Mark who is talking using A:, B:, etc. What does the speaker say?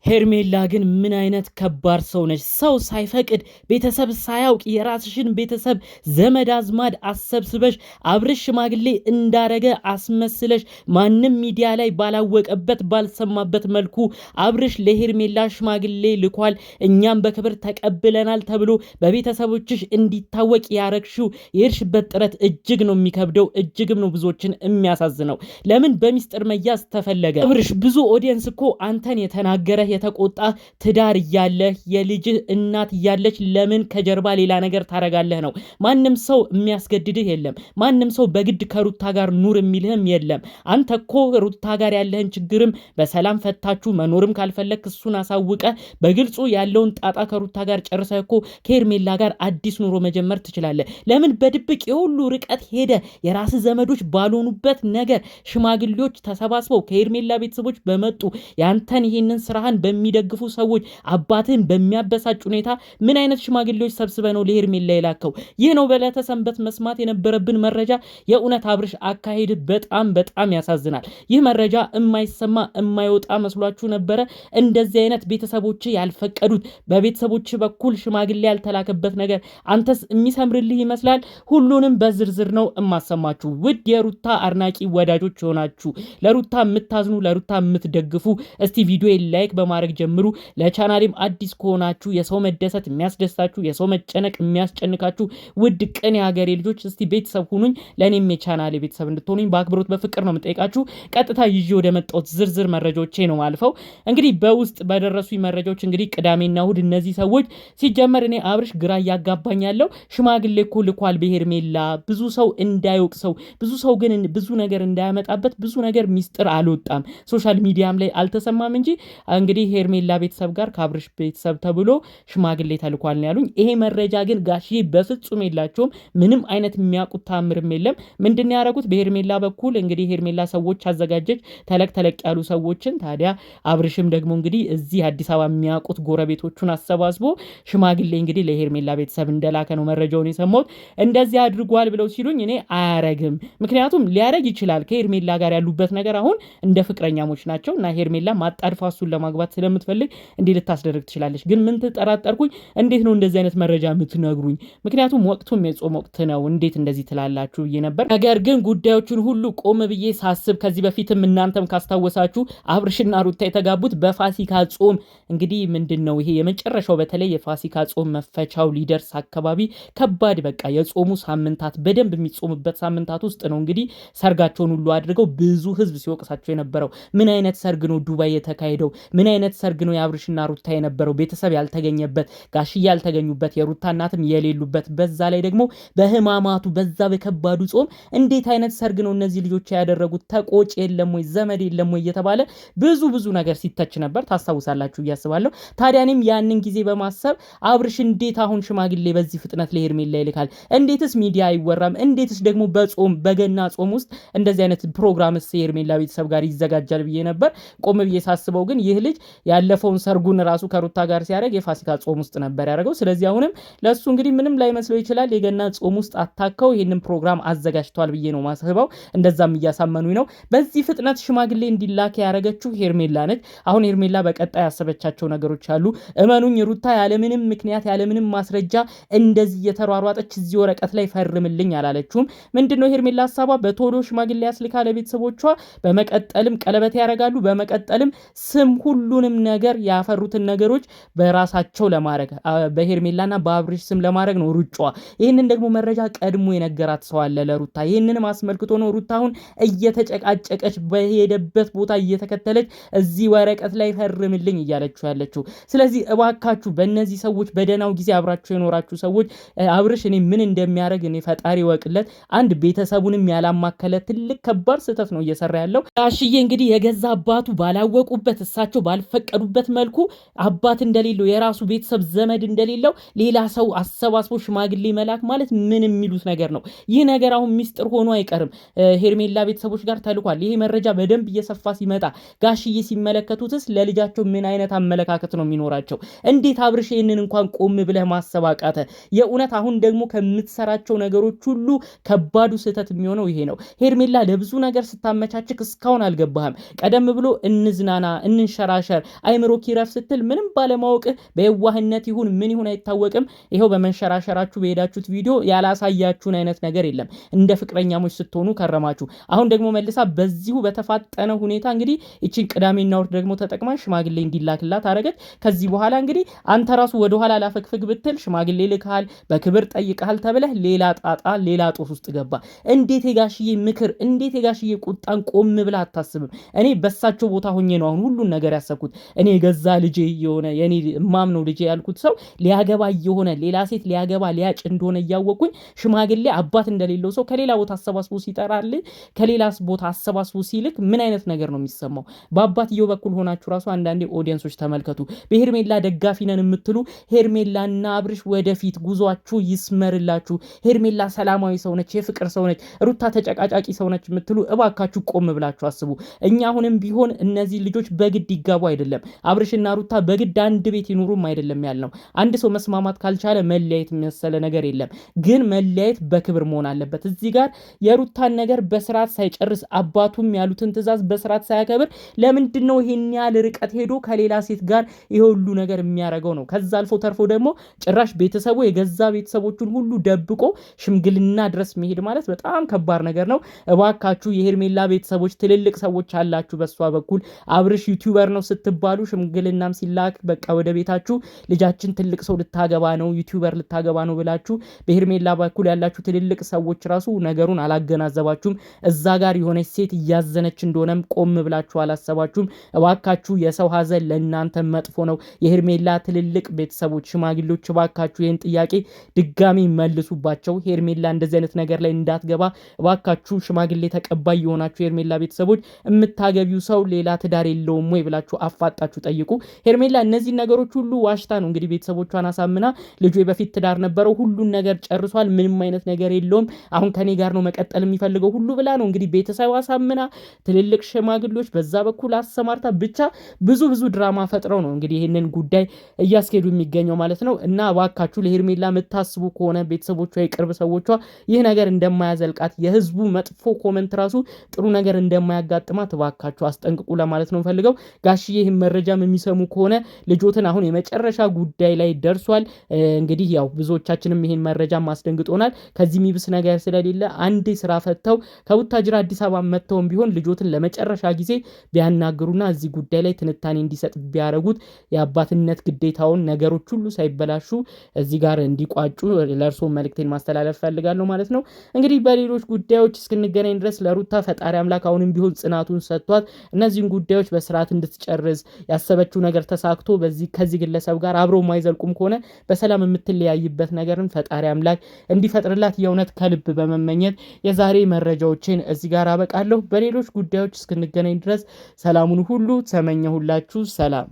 A: ሄርሜላ ግን ምን አይነት ከባድ ሰው ነች? ሰው ሳይፈቅድ ቤተሰብ ሳያውቅ የራስሽን ቤተሰብ ዘመድ አዝማድ አሰብስበሽ አብርሽ ሽማግሌ እንዳረገ አስመስለሽ ማንም ሚዲያ ላይ ባላወቀበት ባልሰማበት መልኩ አብርሽ ለሄርሜላ ሽማግሌ ልኳል፣ እኛም በክብር ተቀብለናል ተብሎ በቤተሰቦችሽ እንዲታወቅ ያረግሽው የሄድሽበት ጥረት እጅግ ነው የሚከብደው፣ እጅግም ነው ብዙዎችን የሚያሳዝነው። ለምን በሚስጥር መያዝ ተፈለገ? አብርሽ ብዙ ኦዲየንስ እኮ አንተን የተናገረ የተቆጣ ትዳር እያለህ የልጅህ እናት እያለች ለምን ከጀርባ ሌላ ነገር ታረጋለህ ነው። ማንም ሰው የሚያስገድድህ የለም። ማንም ሰው በግድ ከሩታ ጋር ኑር የሚልህም የለም። አንተ እኮ ሩታ ጋር ያለህን ችግርም በሰላም ፈታችሁ መኖርም ካልፈለግ እሱን አሳውቀ በግልጹ ያለውን ጣጣ ከሩታ ጋር ጨርሰህ እኮ ከሄርሜላ ጋር አዲስ ኑሮ መጀመር ትችላለህ። ለምን በድብቅ የሁሉ ርቀት ሄደ? የራስ ዘመዶች ባልሆኑበት ነገር ሽማግሌዎች ተሰባስበው ከሄርሜላ ቤተሰቦች በመጡ ያንተን ይሄንን ስራህን በሚደግፉ ሰዎች አባትህን በሚያበሳጭ ሁኔታ ምን አይነት ሽማግሌዎች ሰብስበ ነው ለሄርሜላ የላከው? ይህ ነው በዕለተ ሰንበት መስማት የነበረብን መረጃ። የእውነት አብርሽ አካሄድ በጣም በጣም ያሳዝናል። ይህ መረጃ የማይሰማ የማይወጣ መስሏችሁ ነበረ? እንደዚህ አይነት ቤተሰቦች ያልፈቀዱት በቤተሰቦች በኩል ሽማግሌ ያልተላከበት ነገር አንተስ የሚሰምርልህ ይመስላል? ሁሉንም በዝርዝር ነው እማሰማችሁ። ውድ የሩታ አድናቂ ወዳጆች ሆናችሁ ለሩታ የምታዝኑ ለሩታ የምትደግፉ እስቲ ቪዲዮ ላይክ በማድረግ ጀምሩ። ለቻናሌም አዲስ ከሆናችሁ የሰው መደሰት የሚያስደስታችሁ የሰው መጨነቅ የሚያስጨንቃችሁ ውድ ቅን የሀገሬ ልጆች እስቲ ቤተሰብ ሁኑኝ። ለእኔም የቻናሌ ቤተሰብ እንድትሆኑኝ በአክብሮት በፍቅር ነው የምጠይቃችሁ። ቀጥታ ይዤ ወደ መጣሁት ዝርዝር መረጃዎቼ ነው አልፈው። እንግዲህ በውስጥ በደረሱኝ መረጃዎች እንግዲህ ቅዳሜና እሁድ እነዚህ ሰዎች ሲጀመር እኔ አብርሽ ግራ እያጋባኝ ያለው ሽማግሌ እኮ ልኳል በሄርሜላ ብዙ ሰው እንዳይወቅ ሰው ብዙ ሰው ግን ብዙ ነገር እንዳያመጣበት ብዙ ነገር ሚስጥር አልወጣም ሶሻል ሚዲያም ላይ አልተሰማም እንጂ እንግዲህ ሄርሜላ ቤተሰብ ጋር ከአብርሽ ቤተሰብ ተብሎ ሽማግሌ ተልኳል ነው ያሉኝ። ይሄ መረጃ ግን ጋሽዬ በፍጹም የላቸውም። ምንም አይነት የሚያውቁት ታምርም የለም። ምንድን ነው ያደረጉት? በሄርሜላ በኩል እንግዲህ ሄርሜላ ሰዎች አዘጋጀች፣ ተለቅ ያሉ ሰዎችን። ታዲያ አብርሽም ደግሞ እንግዲህ እዚህ አዲስ አበባ የሚያውቁት ጎረቤቶቹን አሰባስቦ ሽማግሌ እንግዲህ ለሄርሜላ ቤተሰብ እንደላከ ነው መረጃውን የሰማሁት። እንደዚህ አድርጓል ብለው ሲሉኝ እኔ አያረግም። ምክንያቱም ሊያረግ ይችላል። ከሄርሜላ ጋር ያሉበት ነገር አሁን እንደ ፍቅረኛሞች ናቸው እና ሄርሜላ ማጣድፋ እሱን ለማግባት ስለምትፈልግ እንዲህ ልታስደርግ ትችላለች። ግን ምን ተጠራጠርኩኝ? እንዴት ነው እንደዚህ አይነት መረጃ የምትነግሩኝ? ምክንያቱም ወቅቱም የጾም ወቅት ነው። እንዴት እንደዚህ ትላላችሁ ብዬ ነበር። ነገር ግን ጉዳዮቹን ሁሉ ቆም ብዬ ሳስብ ከዚህ በፊትም እናንተም ካስታወሳችሁ አብርሽና ሩታ የተጋቡት በፋሲካ ጾም እንግዲህ ምንድን ነው ይሄ የመጨረሻው በተለይ የፋሲካ ጾም መፈቻው ሊደርስ አካባቢ ከባድ በቃ የጾሙ ሳምንታት በደንብ የሚጾምበት ሳምንታት ውስጥ ነው እንግዲህ ሰርጋቸውን ሁሉ አድርገው ብዙ ህዝብ ሲወቅሳቸው የነበረው ምን አይነት ሰርግ ነው ዱባይ የተካሄደው? ምን አይነት ሰርግ ነው የአብርሽና ሩታ የነበረው? ቤተሰብ ያልተገኘበት፣ ጋሽዬ ያልተገኙበት፣ የሩታ እናትም የሌሉበት፣ በዛ ላይ ደግሞ በህማማቱ በዛ በከባዱ ጾም እንዴት አይነት ሰርግ ነው እነዚህ ልጆች ያደረጉት? ተቆጭ የለም ወይ ዘመድ የለም ወይ እየተባለ ብዙ ነገር ሲተች ነበር። ታስታውሳላችሁ እያስባለሁ። ታዲያ እኔም ያንን ጊዜ በማሰብ አብርሽ እንዴት አሁን ሽማግሌ በዚህ ፍጥነት ለሄርሜላ ይልካል? እንዴትስ ሚዲያ አይወራም? እንዴትስ ደግሞ በጾም በገና ጾም ውስጥ እንደዚህ አይነት ፕሮግራምስ ሄርሜላ ቤተሰብ ጋር ይዘጋጃል ብዬ ነበር። ቆም ብዬ ሳስበው ግን ይህ ልጅ ያለፈውን ሰርጉን ራሱ ከሩታ ጋር ሲያደርግ የፋሲካ ጾም ውስጥ ነበር ያደረገው። ስለዚህ አሁንም ለሱ እንግዲህ ምንም ላይ መስለው ይችላል የገና ጾም ውስጥ አታከው ይህንን ፕሮግራም አዘጋጅቷል ብዬ ነው ማስበው። እንደዛም እያሳመኑኝ ነው። በዚህ ፍጥነት ሽማግሌ እንዲላክ ያደረገችው ሄርሜላ ነች። አሁን ሄርሜላ በቀጣይ ያሰበቻቸው ነገሮች አሉ። እመኑኝ ሩታ ያለምንም ምክንያት ያለምንም ማስረጃ እንደዚህ የተሯሯጠች እዚህ ወረቀት ላይ ፈርምልኝ አላለችውም። ምንድነው ሄርሜላ ሀሳቧ? በቶሎ ሽማግሌ ያስልካ ለቤተሰቦቿ፣ በመቀጠልም ቀለበት ያደርጋሉ፣ በመቀጠልም ስም ሁሉንም ነገር ያፈሩትን ነገሮች በራሳቸው ለማድረግ በሄርሜላና በአብርሽ ስም ለማድረግ ነው ሩጫዋ። ይህንን ደግሞ መረጃ ቀድሞ የነገራት ሰው አለ ለሩታ። ይህንንም አስመልክቶ ነው ሩታ አሁን እየተጨቃጨቀች በሄደበት ቦታ እየተከተለች እዚህ ወረቀት ላይ ፈርምልኝ እያለችው ያለችው። ስለዚህ እባካችሁ በእነዚህ ሰዎች በደናው ጊዜ አብራችሁ የኖራችሁ ሰዎች አብርሽ እኔ ምን እንደሚያደርግ እኔ ፈጣሪ ወቅለት። አንድ ቤተሰቡንም ያላማከለ ትልቅ ከባድ ስህተት ነው እየሰራ ያለው። ጋሽዬ እንግዲህ የገዛ አባቱ ባላወቁበት እሳቸው ባልፈቀዱበት መልኩ አባት እንደሌለው የራሱ ቤተሰብ ዘመድ እንደሌለው ሌላ ሰው አሰባስቦ ሽማግሌ መላክ ማለት ምን የሚሉት ነገር ነው? ይህ ነገር አሁን ሚስጥር ሆኖ አይቀርም። ሄርሜላ ቤተሰቦች ጋር ተልኳል። ይሄ መረጃ በደንብ እየሰፋ ሲመጣ ጋሽዬ ሲመለከቱትስ ለልጃቸው ምን አይነት አመለካከት ነው የሚኖራቸው? እንዴት አብርሽ ይህንን እንኳን ቆም ብለህ ማሰብ አቃተ? የእውነት አሁን ደግሞ ከምትሰራቸው ነገሮች ሁሉ ከባዱ ስህተት የሚሆነው ይሄ ነው። ሄርሜላ ለብዙ ነገር ስታመቻችክ እስካሁን አልገባህም። ቀደም ብሎ እንዝናና እንንሸራሸር በመሸርሸር አይምሮ ኪረፍ ስትል ምንም ባለማወቅ በየዋህነት ይሁን ምን ይሁን አይታወቅም ይሄው በመንሸራሸራችሁ በሄዳችሁት ቪዲዮ ያላሳያችሁን አይነት ነገር የለም እንደ ፍቅረኛሞች ስትሆኑ ከረማችሁ። አሁን ደግሞ መልሳ በዚሁ በተፋጠነ ሁኔታ እንግዲህ እቺን ቅዳሜና እሑድ ደግሞ ተጠቅማ ሽማግሌ እንዲላክላት አረገች። ከዚህ በኋላ እንግዲህ አንተ ራሱ ወደ ኋላ ላፈግፍግ ብትል ሽማግሌ ልካል በክብር ጠይቀሃል ተብለህ ሌላ ጣጣ ሌላ ጦስ ውስጥ ገባ። እንዴት የጋሽዬ ምክር እንዴት የጋሽዬ ቁጣን ቆም ብለህ አታስብም? እኔ በሳቸው ቦታ ሆኜ ነው አሁን ሁሉን ነገር ያሰብኩት። እኔ የገዛ ልጄ የሆነ የኔ ማምነው ልጄ ያልኩት ሰው ሊያገባ የሆነ ሌላ ሴት ሊያገባ ሊያጭ እንደሆነ እያወቅኩኝ ሽማግሌ አባት እንደሌለው ሰው ከሌላ ቦታ አሰባስቦ ሲጠራል ከሌላ ቦታ አሰባስቦ ሲልክ ምን አይነት ነገር ነው የሚሰማው? በአባትየው በኩል ሆናችሁ ራሱ አንዳንዴ ኦዲየንሶች ተመልከቱ። በሄርሜላ ደጋፊ ነን የምትሉ ሄርሜላና አብርሽ ወደፊት ጉዟችሁ ይስመርላችሁ። ሄርሜላ ሰላማዊ ሰው ነች፣ የፍቅር ሰው ነች፣ ሩታ ተጨቃጫቂ ሰው ነች የምትሉ እባካችሁ ቆም ብላችሁ አስቡ። እኛ አሁንም ቢሆን እነዚህ ልጆች በግድ ይጋቡ አይደለም፣ አብርሽና ሩታ በግድ አንድ ቤት ይኑሩም አይደለም ያልነው። አንድ ሰው መስማማት ካልቻለ መለያየት የሚመሰለ ነገር የለም። ግን መለያየት በክብር መሆን አለበት። እዚህ ጋር የሩታን ነገር በስርዓት ሳይጨርስ አባቱም ያሉትን ትዕዛዝ በስርዓት ሳያከብር ለምንድን ነው ይሄን ያህል ርቀት ሄዶ ከሌላ ሴት ጋር ይሄ ሁሉ ነገር የሚያደርገው ነው? ከዛ አልፎ ተርፎ ደግሞ ጭራሽ ቤተሰቡ የገዛ ቤተሰቦቹን ሁሉ ደብቆ ሽምግልና ድረስ መሄድ ማለት በጣም ከባድ ነገር ነው። እባካችሁ የሄርሜላ ቤተሰቦች ትልልቅ ሰዎች አላችሁ በሷ በኩል አብርሽ ዩቲዩበር ነው ስትባሉ ሽምግልናም ሲላክ በቃ ወደ ቤታችሁ ልጃችን ትልቅ ሰው ልታገባ ነው ዩቲዩበር ልታገባ ነው ብላችሁ በሄርሜላ በኩል ያላችሁ ትልልቅ ሰዎች ራሱ ነገሩን አላገናዘባችሁም። እዛ ጋር የሆነች ሴት እያዘነች እንደሆነም ቆም ብላችሁ አላሰባችሁም። እባካችሁ የሰው ሀዘን ለእናንተ መጥፎ ነው። የሄርሜላ ትልልቅ ቤተሰቦች ሽማግሌዎች እባካችሁ ይህን ጥያቄ ድጋሚ መልሱባቸው። ሄርሜላ እንደዚህ አይነት ነገር ላይ እንዳትገባ እባካችሁ ሽማግሌ ተቀባይ የሆናችሁ የሄርሜላ ቤተሰቦች የምታገቢው ሰው ሌላ ትዳር የለውም ወይ ብላችሁ አፋጣችሁ ጠይቁ። ሄርሜላ እነዚህ ነገሮች ሁሉ ዋሽታ ነው እንግዲህ ቤተሰቦቿን አሳምና ልጁ በፊት ትዳር ነበረው ሁሉን ነገር ጨርሷል ምንም አይነት ነገር የለውም አሁን ከኔ ጋር ነው መቀጠል የሚፈልገው ሁሉ ብላ ነው እንግዲህ ቤተሰብ አሳምና ትልልቅ ሽማግሌዎች በዛ በኩል አሰማርታ ብቻ ብዙ ድራማ ፈጥረው ነው እንግዲህ ይሄንን ጉዳይ እያስኬዱ የሚገኘው ማለት ነው። እና እባካችሁ ለሄርሜላ የምታስቡ ከሆነ ቤተሰቦቿ የቅርብ ሰዎቿ ይህ ነገር እንደማያዘልቃት የህዝቡ መጥፎ ኮመንት ራሱ ጥሩ ነገር እንደማያጋጥማት እባካችሁ አስጠንቅቁ ለማለት ነው ፈልገው። ጋሽዬ ይህን መረጃም የሚሰሙ ከሆነ ልጆትን አሁን የመጨረሻ ጉዳይ ላይ ደርሷል። እንግዲህ ያው ብዙዎቻችንም ይሄን መረጃ ማስደንግጦናል። ከዚህ የሚብስ ነገር ስለሌለ አንዴ ስራ ፈተው ከቡታጅራ አዲስ አበባ መጥተውም ቢሆን ልጆትን ለመጨረሻ ጊዜ ቢያናግሩና እዚህ ጉዳይ ላይ ትንታኔ እንዲሰጥ ቢያደርጉት የአባትነት ግዴታውን ነገሮች ሁሉ ሳይበላሹ እዚህ ጋር እንዲቋጩ ለእርሶ መልእክቴን ማስተላለፍ ፈልጋለሁ ማለት ነው። እንግዲህ በሌሎች ጉዳዮች እስክንገናኝ ድረስ ለሩታ ፈጣሪ አምላክ አሁንም ቢሆን ጽናቱን ሰጥቷት እነዚህን ጉዳዮች በስርዓት እንድትጨርስ ያሰበችው ነገር ተሳክቶ ከዚህ ግለሰብ ጋር አብሮ የማይዘልቁም ከሆነ በሰላም የምትለያይበት ነገርን ፈጣሪ አምላክ እንዲፈጥርላት የእውነት ከልብ በመመኘት የዛሬ መረጃዎችን እዚህ ጋር አበቃለሁ። በሌሎች ጉዳዮች እስክንገናኝ ድረስ ሰላሙን ሁሉ ተመኘሁላችሁ። ሰላም